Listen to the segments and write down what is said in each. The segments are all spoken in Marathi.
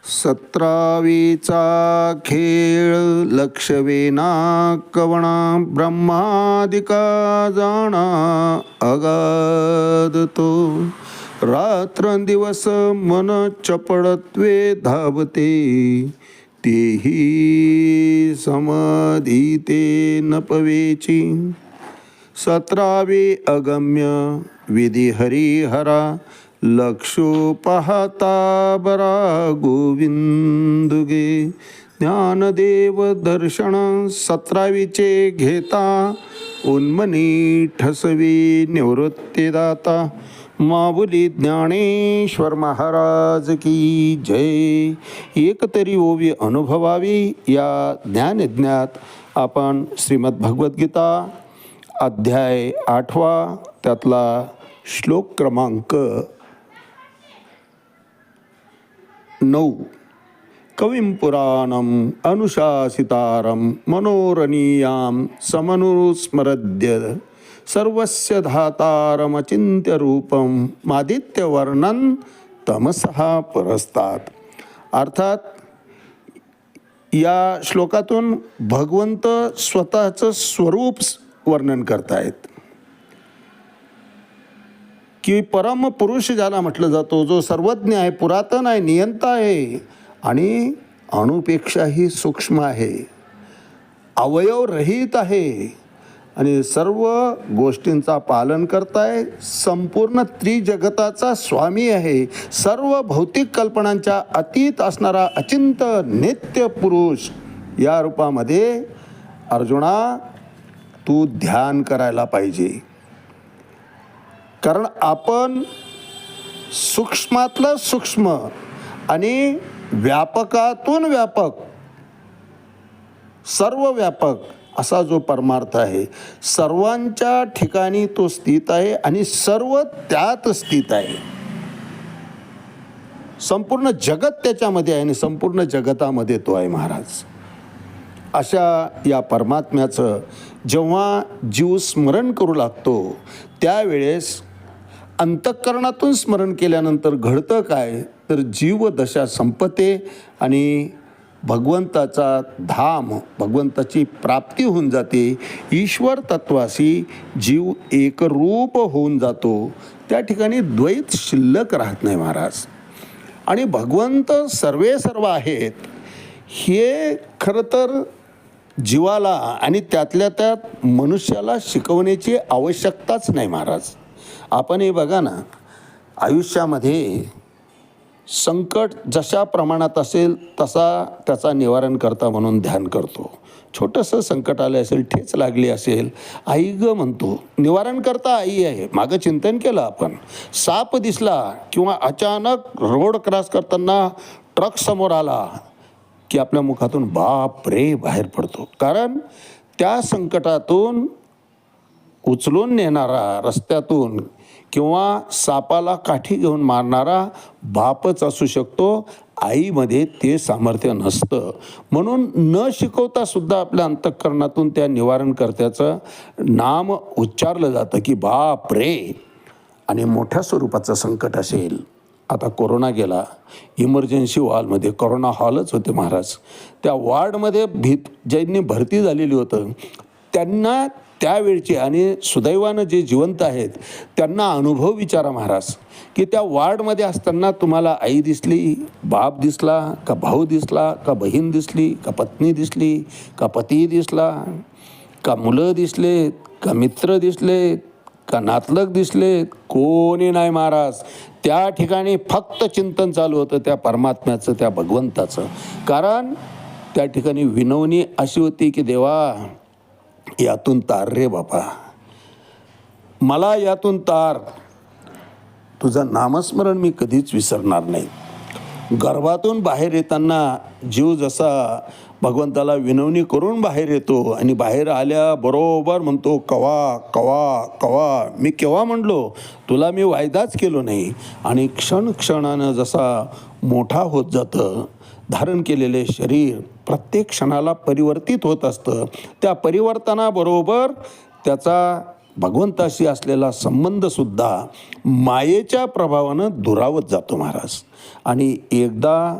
17वीचा खेळ लक्षवेना कवणा ब्रह्मादिका जाणा अगाध तो रात्रंदिवस मन चपळत्वे धावते तेही समधीते न पवेची 17वे अगम्य विधी हरिहरा लक्षो पाहता बरा गोविंदुगे ज्ञानदेव दर्शन 17वीचे घेता उन्मनी ठसवी निवृत्तीदाता माऊली ज्ञानेश्वर महाराज की जय. एकतरी ओवी अनुभवावी या ज्ञानयज्ञात आपण श्रीमद भगवद्गीता अध्याय 8वा त्यातला श्लोक क्रमांक 9 कविं पुराणम अनुशासितारं मनोरणीयां समनुस्मरद्य सर्वस्य धातारमचिन्त्य रूपं मादित्यवर्णन तमसहा परस्तात. अर्थात या श्लोकातून भगवंत स्वतःचं स्वरूप वर्णन करतायत की परम पुरुष ज्याला म्हटलं जातो, जो सर्वज्ञ आहे, पुरातन आहे, नियंता आहे आणि अणुपेक्षाही सूक्ष्म आहे, अवयवरहित आहे आणि सर्व गोष्टींचा पालन करताय, संपूर्ण त्रिजगताचा स्वामी आहे, सर्व भौतिक कल्पनांच्या अतीत असणारा अचिंत नित्य पुरुष या रूपामध्ये अर्जुना तू ध्यान करायला पाहिजे. कारण आपण सूक्ष्मातलं सूक्ष्म आणि व्यापकातून व्यापक, सर्व व्यापक असा जो परमार्थ आहे, सर्वांच्या ठिकाणी तो स्थित आहे आणि सर्व त्यात स्थित आहे. संपूर्ण जगत त्याच्यामध्ये आहे आणि संपूर्ण जगतामध्ये तो आहे महाराज. अशा या परमात्म्याचं जेव्हा जीव स्मरण करू लागतो त्यावेळेस अंतःकरणातून स्मरण केल्यानंतर घडतं काय तर जीवदशा संपते आणि भगवंताचा धाम, भगवंताची प्राप्ती होऊन जाते. ईश्वर तत्वाशी जीव एकरूप होऊन जातो. त्या ठिकाणी द्वैत शिल्लक राहत नाही महाराज. आणि भगवंत सर्व आहेत हे खरं तर जीवाला आणि त्यातल्या त्यात मनुष्याला शिकवण्याची आवश्यकताच नाही महाराज. आपण हे बघा ना, आयुष्यामध्ये संकट जशा प्रमाणात असेल तसा त्याचा निवारण करता म्हणून ध्यान करतो. छोटंसं संकट आलं असेल, ठेच लागली असेल, आई ग म्हणतो, निवारण करता आई आहे. मागं चिंतन केलं आपण, साप दिसला किंवा अचानक रोड क्रॉस करताना ट्रक समोर आला की आपल्या मुखातून बाप रे बाहेर पडतो. कारण त्या संकटातून उचलून नेणारा रस्त्यातून किंवा सापाला काठी घेऊन मारणारा बापच असू शकतो. आईमध्ये ते सामर्थ्य नसतं. म्हणून न शिकवता सुद्धा आपल्या अंतःकरणातून त्या निवारणकर्त्याचं नाम उच्चारलं जातं की बाप रे. आणि मोठ्या स्वरूपाचं संकट असेल, आता कोरोना गेला, इमर्जन्सी वॉर्डमध्ये, कोरोना हॉलच होते महाराज, त्या वॉर्डमध्ये ज्यांनी भरती झालेली होतं त्यांना त्यावेळचे आणि सुदैवानं जे जिवंत आहेत त्यांना अनुभव विचारा महाराज की त्या वॉर्डमध्ये असताना तुम्हाला आई दिसली, बाप दिसला का, भाऊ दिसला का, बहीण दिसली का, पत्नी दिसली का, पती दिसला का, मुलं दिसलेत का, मित्र दिसलेत का, नातलग दिसलेत, कोणी नाही महाराज. त्या ठिकाणी फक्त चिंतन चालू होतं त्या परमात्म्याचं, त्या भगवंताचं. कारण त्या ठिकाणी विनवणी अशी होती की देवा यातून तार रे बापा, मला यातून तार. तुझं नामस्मरण मी कधीच विसरणार नाही. गर्भातून बाहेर येताना जीव जसा भगवंताला विनवणी करून बाहेर येतो आणि बाहेर आल्याबरोबर म्हणतो कवा कवा कवा. मी केव्हा म्हणलो तुला, मी वायदाच केलो नाही. आणि क्षणानं जसा मोठा होत जातं, धारण केलेले शरीर प्रत्येक क्षणाला परिवर्तित होत असतं. त्या परिवर्तनाबरोबर त्याचा भगवंताशी असलेला संबंधसुद्धा मायेच्या प्रभावानं दुरावत जातो महाराज. आणि एकदा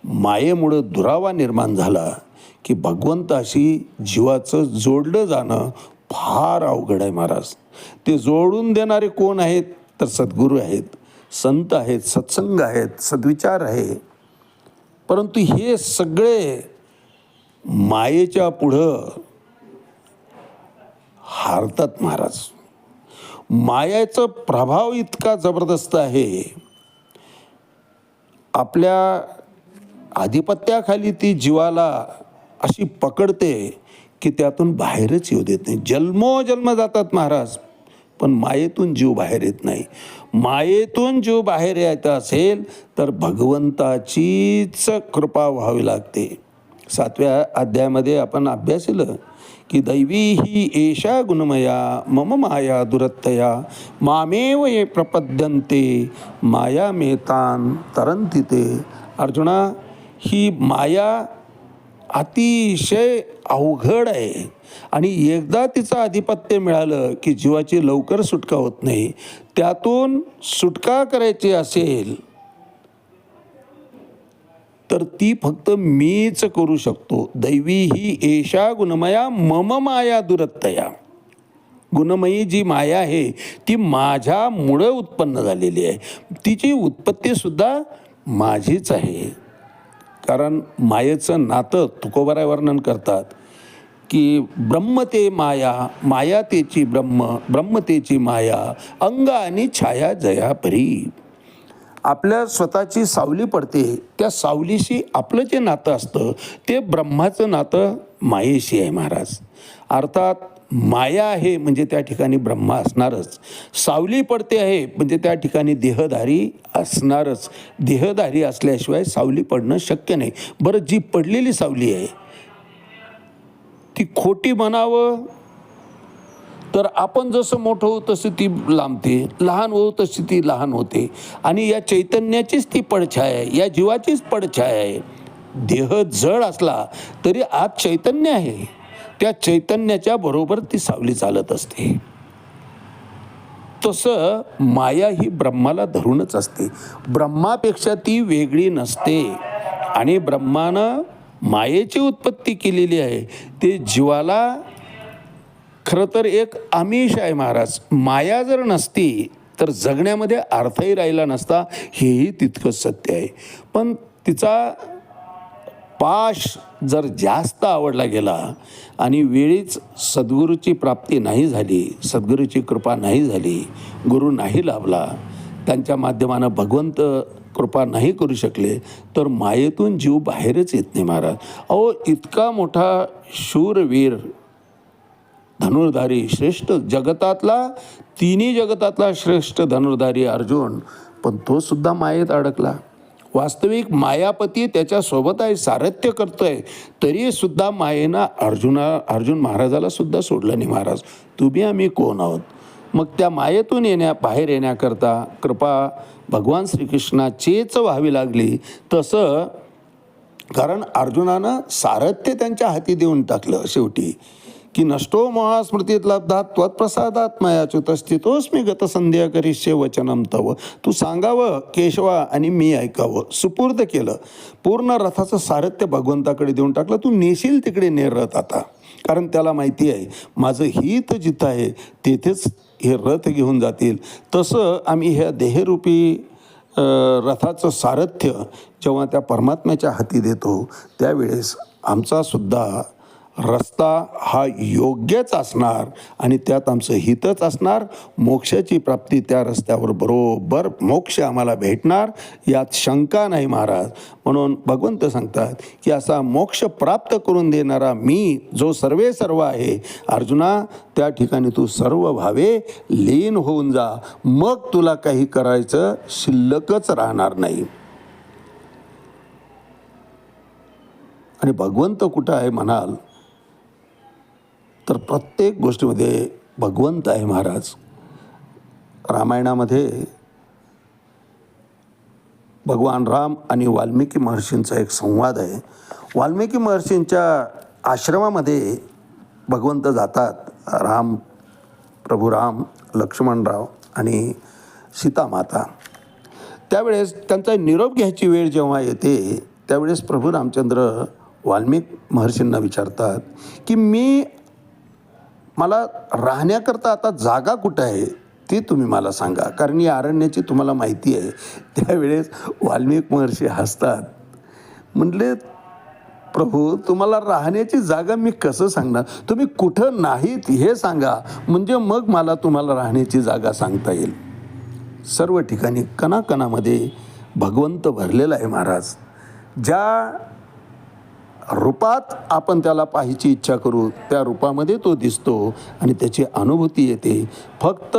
मायेमुळं दुरावा निर्माण झाला की भगवंताशी जीवाचं जोडलं जाणं फार अवघड आहे महाराज. ते जोडून देणारे कोण आहेत तर सद्गुरू आहेत, संत आहेत, सत्संग आहेत, सद्विचार आहे. परंतु हे सगळे मायेच्या पुढं हारतात महाराज. मायाचा प्रभाव इतका जबरदस्त आहे, आपल्या आधिपत्याखाली ती जीवाला अशी पकडते की त्यातून बाहेरच येऊ देत नाही. जन्मोजन्म जातात महाराज, पण मायेतून जीव बाहेर येत नाही. मायेतून जीव बाहेर यायचा असेल तर भगवंताचीच कृपा व्हावी लागते. 7व्या अध्यायामध्ये आपण अभ्यास केलं की दैवी ही एषा गुणमया मम माया दुरत्तया मामेव ये प्रपद्यन्ते माया मेतान तरंती ते. अर्जुना, ही माया अतिशय अवघड आहे आणि एकदा तिचं आधिपत्य मिळालं की जीवाची लवकर सुटका होत नाही. त्यातून सुटका करायची असेल तर ती फक्त मीच करू शकतो. दैवी ही एषा गुणमया मम माया दुरत्तया. गुणमयी जी माया आहे ती माझ्यामुळं उत्पन्न झालेली आहे. तिची उत्पत्तीसुद्धा माझीच आहे. कारण मायेचं नातं तुकोबाराय वर्णन करतात की ब्रह्म ते माया, माया तेची ब्रह्म, ब्रह्म तेची माया, अंग आणि छाया जया परी. आपल्या स्वतःची सावली पडते, त्या सावलीशी आपलं जे नातं असतं ते ब्रह्माचं नातं मायेशी आहे महाराज. अर्थात माया आहे म्हणजे त्या ठिकाणी ब्रह्मा असणारच. सावली पडते आहे म्हणजे त्या ठिकाणी देहधारी असणारच. देहधारी असल्याशिवाय सावली पडणं शक्य नाही. बरं, जी पडलेली सावली आहे ती खोटी म्हणावं तर आपण जसं मोठं होऊ तशी ती लांबते, लहान होऊ तशी ती लहान होते. आणि या चैतन्याचीच ती पडछाया आहे, या जीवाचीच पडछाया आहे. देह जड असला तरी आत चैतन्य आहे. त्या चैतन्याच्या बरोबर ती सावली चालत असते. तसं माया ही ब्रह्माला धरूनच असते. ब्रह्मापेक्षा ती वेगळी नसते. आणि ब्रह्मानं मायेची उत्पत्ती केलेली आहे. ते जीवाला खरं तर एक आमिष आहे महाराज. माया जर नसती तर जगण्यामध्ये अर्थही राहिला नसता, हेही तितकंच सत्य आहे. पण तिचा पाश जर जास्त आवडला गेला आणि वेळीच सद्गुरूची प्राप्ती नाही झाली, सद्गुरूची कृपा नाही झाली, गुरु नाही लाभला, त्यांच्या माध्यमानं भगवंत कृपा नाही करू शकले तर मायेतून जीव बाहेरच येत नाही महाराज. अहो, इतका मोठा शूरवीर धनुर्धारी, श्रेष्ठ जगतातला, तिन्ही जगतातला श्रेष्ठ धनुर्धारी अर्जुन, पण तो सुद्धा मायेत अडकला. वास्तविक मायापती त्याच्यासोबत आहे, सारथ्य करतोय, तरी सुद्धा मायेनं अर्जुन महाराजाला सुद्धा सोडलं नाही. महाराज, तुम्ही आम्ही कोण आहोत? मग त्या मायेतून बाहेर येण्याकरता कृपा भगवान श्रीकृष्णाचीच व्हावी लागली. तसं कारण अर्जुनानं सारथ्य त्यांच्या हाती देऊन टाकलं शेवटी की नष्टो महास्मृतीत लब्धात त्वत्प्रसादात मयाच्युतस्थितोस्मी गतसंध्या करिष्ये वचनम तव. तू सांगावं केशवा आणि मी ऐकावं. सुपूर्द केलं. पूर्ण रथाचं सारथ्य भगवंताकडे देऊन टाकलं. तू नेशील तिकडे नेर रथ आता. कारण त्याला माहिती आहे माझं हित जिथं आहे तेथेच हे रथ घेऊन जातील. तसं आम्ही ह्या देहरूपी रथाचं सारथ्य जेव्हा त्या परमात्म्याच्या हाती देतो त्यावेळेस आमचासुद्धा रस्ता हा योग्यच असणार आणि त्यात आमचं हितच असणार. मोक्षाची प्राप्ती त्या रस्त्यावर बरोबर मोक्ष आम्हाला भेटणार, यात शंका नाही महाराज. म्हणून भगवंत सांगतात की असा मोक्ष प्राप्त करून देणारा मी जो सर्वे सर्व आहे, अर्जुना त्या ठिकाणी तू सर्व भावे लीन होऊन जा. मग तुला काही करायचं शिल्लकच राहणार नाही. आणि भगवंत कुठं आहे म्हणाल तर प्रत्येक गोष्टीमध्ये भगवंत आहे महाराज. रामायणामध्ये भगवान राम आणि वाल्मिकी महर्षींचा एक संवाद आहे. वाल्मिकी महर्षींच्या आश्रमामध्ये भगवंत जातात. प्रभू राम, लक्ष्मणराव आणि सीतामाता. त्यावेळेस त्यांचा निरोप घ्यायची वेळ जेव्हा येते त्यावेळेस प्रभू रामचंद्र वाल्मिक महर्षींना विचारतात की मला राहण्याकरता आता जागा कुठं आहे ती तुम्ही मला सांगा, कारण या अरण्याची तुम्हाला माहिती आहे. त्यावेळेस वाल्मिक महर्षी हसतात. म्हटले, प्रभू तुम्हाला राहण्याची जागा मी कसं सांगणार, तुम्ही कुठं नाहीत हे सांगा, म्हणजे मग मला तुम्हाला राहण्याची जागा सांगता येईल. सर्व ठिकाणी कणाकणामध्ये भगवंत भरलेला आहे महाराज. ज्या रूपात आपण त्याला पाहायची इच्छा करू त्या रूपामध्ये तो दिसतो आणि त्याची अनुभूती येते. फक्त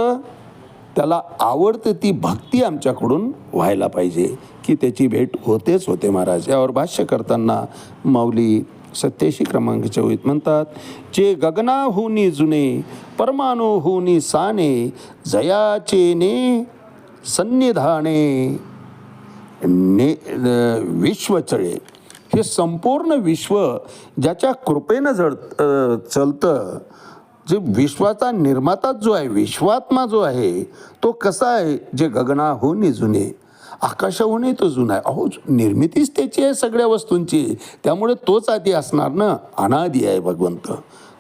त्याला आवडते ती भक्ती आमच्याकडून व्हायला पाहिजे की त्याची भेट होतेच होते महाराज. यावर भाष्य करताना माऊली 87 क्रमांकाच्या ओळीत म्हणतात, जे गगनाहुनी जुने परमाणुहुनी साने जयाचे ने सन्निधाने विश्वचळे. हे संपूर्ण विश्व ज्याच्या कृपेनं चलतं, जे विश्वाचा निर्माताच जो आहे, विश्वात्मा जो आहे तो कसा आहे, जे गगनाहून जुने, आकाशाहूनही तो जुना आहे. अहो निर्मितीच त्याची आहे सगळ्या वस्तूंची, त्यामुळे तोच आधी असणार ना, अनादी आहे भगवंत.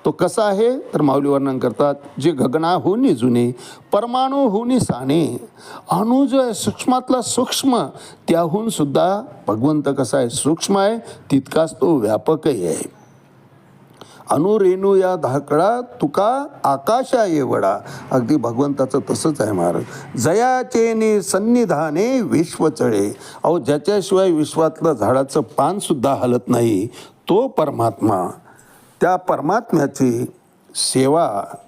तो कसा आहे तर माऊली वर्णन करतात, जे गगनाहून जुने परमाणुहून साने. अणु जो आहे सूक्ष्मातला सूक्ष्म, त्याहून सुद्धा भगवंत कसा आहे, सूक्ष्म आहे, तितकाच तो व्यापकही आहे. अनुरेणू या धाकळा तुका आकाशा एवढा. अगदी भगवंताचं तसंच आहे महाराज. जयाचेने सन्निधाने विश्वचळे. अहो ज्याच्याशिवाय विश्वातलं झाडाचं पानसुद्धा हलत नाही तो परमात्मा. त्या परमात्म्याची सेवा,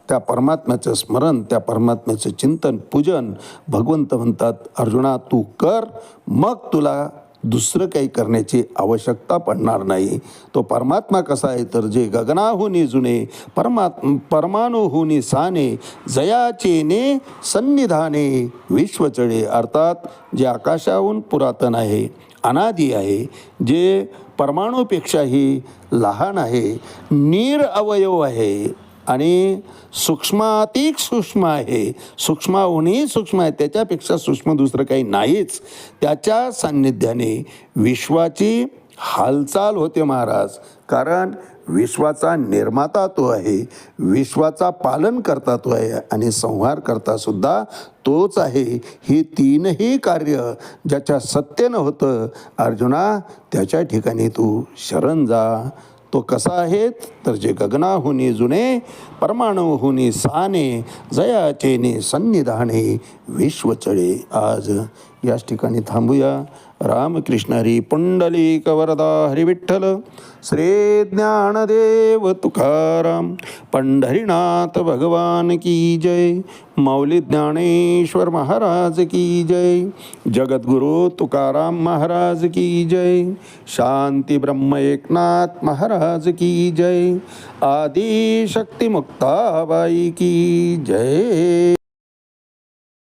त्या परमात्म्याचं स्मरण, त्या परमात्म्याचं चिंतन पूजन भगवंत म्हणतात, अर्जुना तू कर, मग तुला दुसरं काही करण्याची आवश्यकता पडणार नाही. तो परमात्मा कसा आहे तर जे गगनाहुनी जुने परमाणुहुनी साने जयाचेने सन्निधाने विश्वचळे. अर्थात जे आकाशाहून पुरातन आहे, अनादी आहे, जे परमाणूपेक्षाही लहान आहे, निरअवयव आहे आणि सूक्ष्मातिक सूक्ष्म आहे, सूक्ष्माहूनही सूक्ष्म आहे, त्याच्यापेक्षा सूक्ष्म दुसरं काही नाहीच. त्याच्या सान्निध्याने विश्वाची हालचाल होते महाराज. कारण विश्वाचा निर्माता तो आहे, विश्वाचा पालन करता तो आहे आणि संहार करता सुद्धा तोच आहे. ही तीनही कार्य ज्याच्या सत्तेनं होतं अर्जुना, त्याच्या ठिकाणी तू शरण जा. तो कसा आहे तर जे गगनाहुनी जुने परमाणुहुनी साने जयाचेने सन्निधाने विश्वचळे. आज याच ठिकाणी थांबूया. रामकृष्ण हरी. पुंडलिक वरदा हरी विठ्ठल. श्री ज्ञानदेव तुकाराम पंढरीनाथ भगवान की जय. माऊली ज्ञानेश्वर महाराज की जय. जगद्गुरु तुकाराम महाराज की जय. शांती ब्रह्म एकनाथ महाराज की जय. आदिशक्ती मुक्ताबाई की जय.